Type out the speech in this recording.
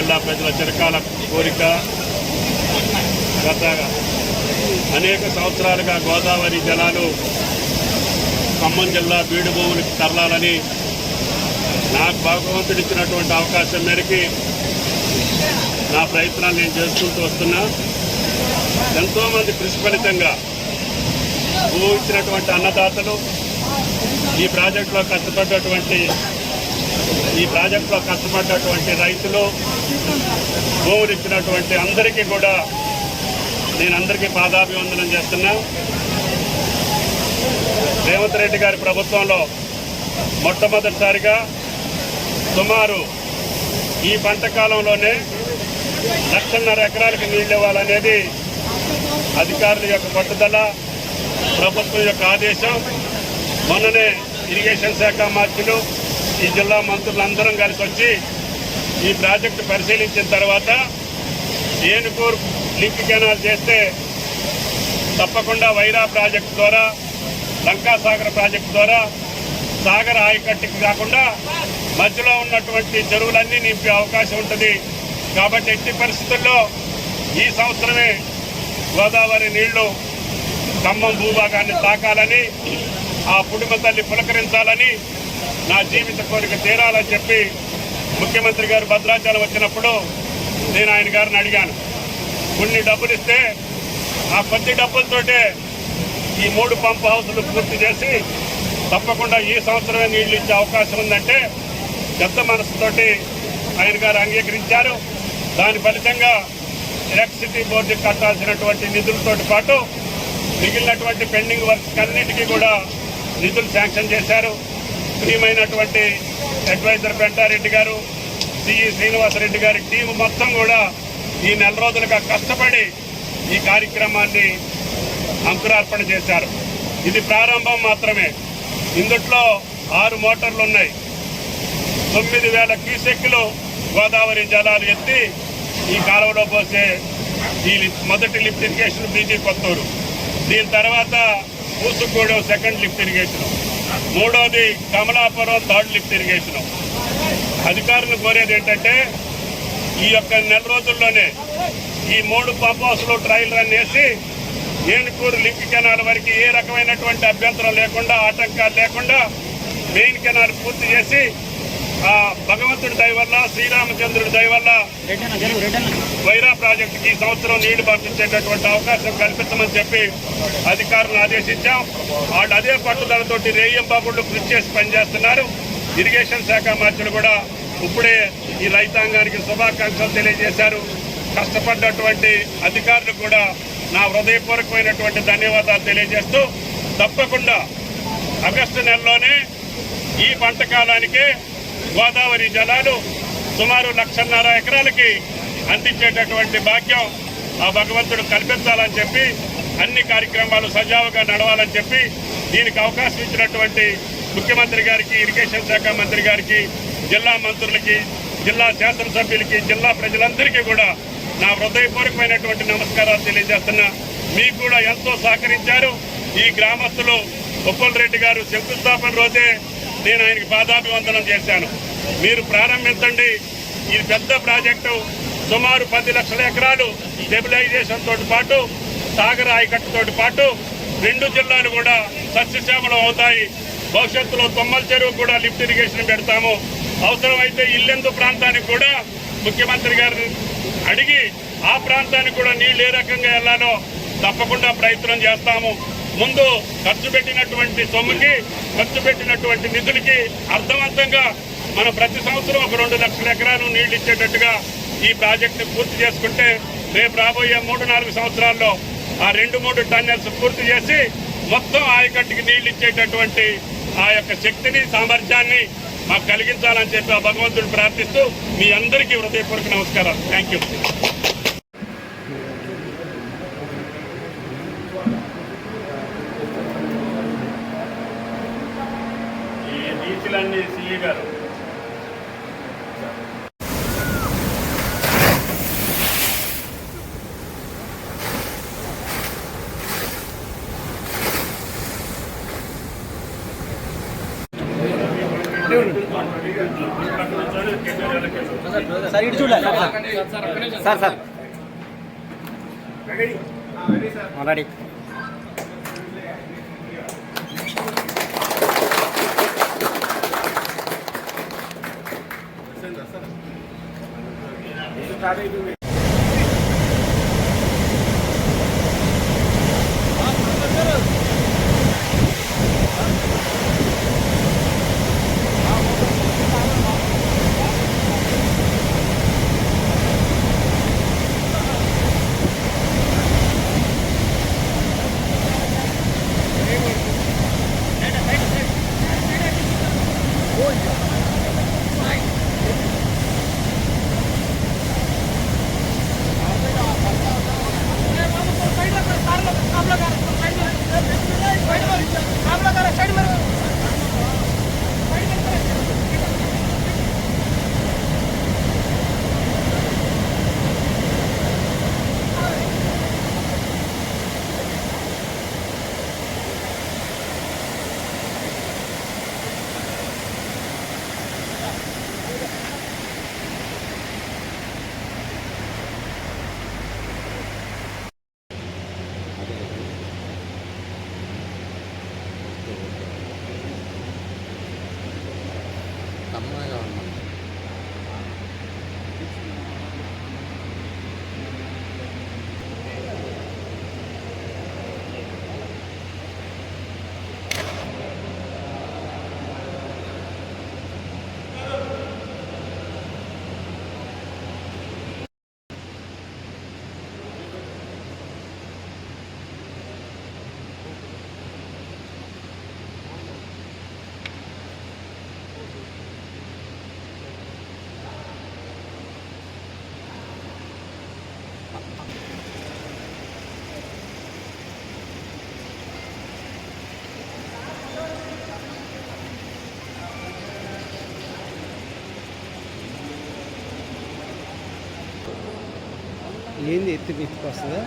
జిల్లా ప్రజల చిరకాల కోరిక. గత అనేక సంవత్సరాలుగా గోదావరి జలాలు ఖమ్మం జిల్లా బీడు భూములకు తరలాలని నాకు భగవంతుడు ఇచ్చినటువంటి అవకాశం మేరకు నా ప్రయత్నాలు నేను చేసుకుంటూ వస్తున్నా. ఎంతోమంది కృషి ఫలితంగా భూ ఇచ్చినటువంటి అన్నదాతలు, ఈ ప్రాజెక్టులో కష్టపడ్డటువంటి రైతులు, భూములు ఇచ్చినటువంటి అందరికీ కూడా నేను పాదాభివందనం చేస్తున్నా. రేవంత్ రెడ్డి గారి ప్రభుత్వంలో మొట్టమొదటిసారిగా సుమారు ఈ పంట కాలంలోనే 1.5 ఎకరాలకు నీళ్ళు ఇవ్వాలనేది అధికారుల యొక్క పట్టుదల, ప్రభుత్వం యొక్క ఆదేశం. మొన్ననే ఇరిగేషన్ శాఖ మంత్రులు, ఈ జిల్లా మంత్రులందరం కలిసి వచ్చి ఈ ప్రాజెక్టు పరిశీలించిన తర్వాత ఏనుకూరు లింక్ కెనాల్ చేస్తే తప్పకుండా వైరా ప్రాజెక్టు ద్వారా, లంకాసాగర్ ప్రాజెక్టు ద్వారా సాగర్ ఆయకట్టుకి కాకుండా మధ్యలో ఉన్నటువంటి చెరువులన్నీ నింపే అవకాశం ఉంటుంది. కాబట్టి ఎట్టి పరిస్థితుల్లో ఈ సంవత్సరమే గోదావరి నీళ్లు ఖమ్మం భూభాగాన్ని తాకాలని, ఆ పుడిమ తల్లి పులకరించాలని, నా జీవిత కోరిక తీరాలని చెప్పి ముఖ్యమంత్రి గారు భద్రాచలం వచ్చినప్పుడు నేను ఆయన గారిని అడిగాను. కొన్ని డబ్బులు ఇస్తే ఆ కొద్ది డబ్బులతోటే ఈ 3 పంప్ హౌస్లు పూర్తి చేసి తప్పకుండా ఈ సంవత్సరమే నీళ్లు ఇచ్చే అవకాశం ఉందంటే పెద్ద మనసుతోటి ఆయన గారు అంగీకరించారు. దాని ఫలితంగా ఎలక్ట్రిసిటీ బోర్డుకి కట్టాల్సినటువంటి నిధులతో పాటు మిగిలినటువంటి పెండింగ్ వర్క్స్ అన్నిటికీ కూడా నిధులు శాంక్షన్ చేశారు. ప్రియమైనటువంటి అడ్వైజర్ పెంటారెడ్డి గారు, సిఈ శ్రీనివాసరెడ్డి గారి టీము మొత్తం కూడా ఈ నెల రోజులుగా కష్టపడి ఈ కార్యక్రమాన్ని అంకురార్పణ చేశారు. ఇది ప్రారంభం మాత్రమే. ఇందుట్లో 6 మోటార్లు ఉన్నాయి. 9,000 క్యూసెక్కులు గోదావరి జలాలు ఎత్తి ఈ కాలువలో పోసే ఈ మొదటి లిఫ్ట్ ఇరిగేషన్ బీజీ కొత్తూరు, దీని తర్వాత పూసుగూడెం సెకండ్ లిఫ్ట్ ఇరిగేషన్, మూడోది కమలాపురం థర్డ్ లిఫ్ట్ ఇరిగేషన్. అధికారులు కోరేది ఏంటంటే ఈ యొక్క నెల రోజుల్లోనే ఈ 3 పంప్ హౌస్లు ట్రయల్ రన్ చేసి ఏనుకూరు లింక్ కెనాల్ వరకు ఏ రకమైనటువంటి అభ్యంతరం లేకుండా, ఆటంకాలు లేకుండా మెయిన్ కెనాల్ పూర్తి చేసి భగవంతుడి దయ వల్ల, శ్రీరామచంద్రుడి దయ వల్ల వైరా ప్రాజెక్టుకి ఈ సంవత్సరం నీళ్లు పంపించేటటువంటి అవకాశం కల్పించమని చెప్పి అధికారులను ఆదేశించాం. వాళ్ళు అదే పట్టుదలతోటి రేయంబాబుళ్ళు కృషి చేసి పనిచేస్తున్నారు. ఇరిగేషన్ శాఖ మంత్రులు కూడా ఇప్పుడే ఈ రైతాంగానికి శుభాకాంక్షలు తెలియజేశారు. కష్టపడ్డటువంటి అధికారులు కూడా నా హృదయపూర్వకమైనటువంటి ధన్యవాదాలు తెలియజేస్తూ తప్పకుండా ఆగస్టు నెలలోనే ఈ పంట కాలానికే గోదావరి జలాలు సుమారు 1.5 ఎకరాలకి అందించేటటువంటి భాగ్యం ఆ భగవంతుడు కల్పించాలని చెప్పి, అన్ని కార్యక్రమాలు సజావుగా నడవాలని చెప్పి దీనికి అవకాశం ఇచ్చినటువంటి ముఖ్యమంత్రి గారికి, ఇరిగేషన్ శాఖ మంత్రి గారికి, జిల్లా మంత్రులకి, జిల్లా శాసనసభ్యులకి, జిల్లా ప్రజలందరికీ కూడా నా హృదయపూర్వకమైనటువంటి నమస్కారాలు తెలియజేస్తున్నా. మీకు కూడా ఎంతో సహకరించారు. ఈ గ్రామస్తులు ఉప్పల్ రెడ్డి గారు శంకుస్థాపన రోజే నేను ఆయనకి పాదాభివందనం చేశాను. మీరు ప్రారంభించండి. ఈ పెద్ద ప్రాజెక్టు సుమారు 10 లక్షల ఎకరాలు స్టెబిలైజేషన్తో పాటు సాగర్ ఆయకట్టుతో పాటు 2 జిల్లాలు కూడా సస్యశ్యామలం అవుతాయి. భవిష్యత్తులో తొమ్మల చెరువు కూడా లిఫ్ట్ ఇరిగేషన్ పెడతాము. అవసరమైతే ఇల్లెందు ప్రాంతానికి కూడా ముఖ్యమంత్రి గారిని అడిగి ఆ ప్రాంతానికి కూడా నీళ్లు ఏ రకంగా వెళ్లాలో తప్పకుండా ప్రయత్నం చేస్తాము. ముందు ఖర్చు పెట్టినటువంటి సొమ్ముకి, ఖర్చు పెట్టినటువంటి నిధులకి అర్థవంతంగా మనం ప్రతి సంవత్సరం ఒక 2 లక్షల ఎకరాలు నీళ్లు ఇచ్చేటట్టుగా ఈ ప్రాజెక్టుని పూర్తి చేసుకుంటే రేపు రాబోయే 3-4 సంవత్సరాల్లో ఆ 2-3 టన్నెల్స్ పూర్తి చేసి మొత్తం ఆయకట్టుకి నీళ్లు ఇచ్చేటటువంటి ఆ యొక్క శక్తిని, సామర్థ్యాన్ని మాకు కలిగించాలని చెప్పి ఆ భగవంతుడు ప్రార్థిస్తూ మీ అందరికీ హృదయపూర్వక నమస్కారాలు. Thank you. ఈ బీచ్లన్నీ సిఈ గారు సార్ ఇటు చూడాలి సార్ సార్ రెడీ కమ్మగా ఉన్నాం. ఏంది ఎత్తుకు వస్తుందా?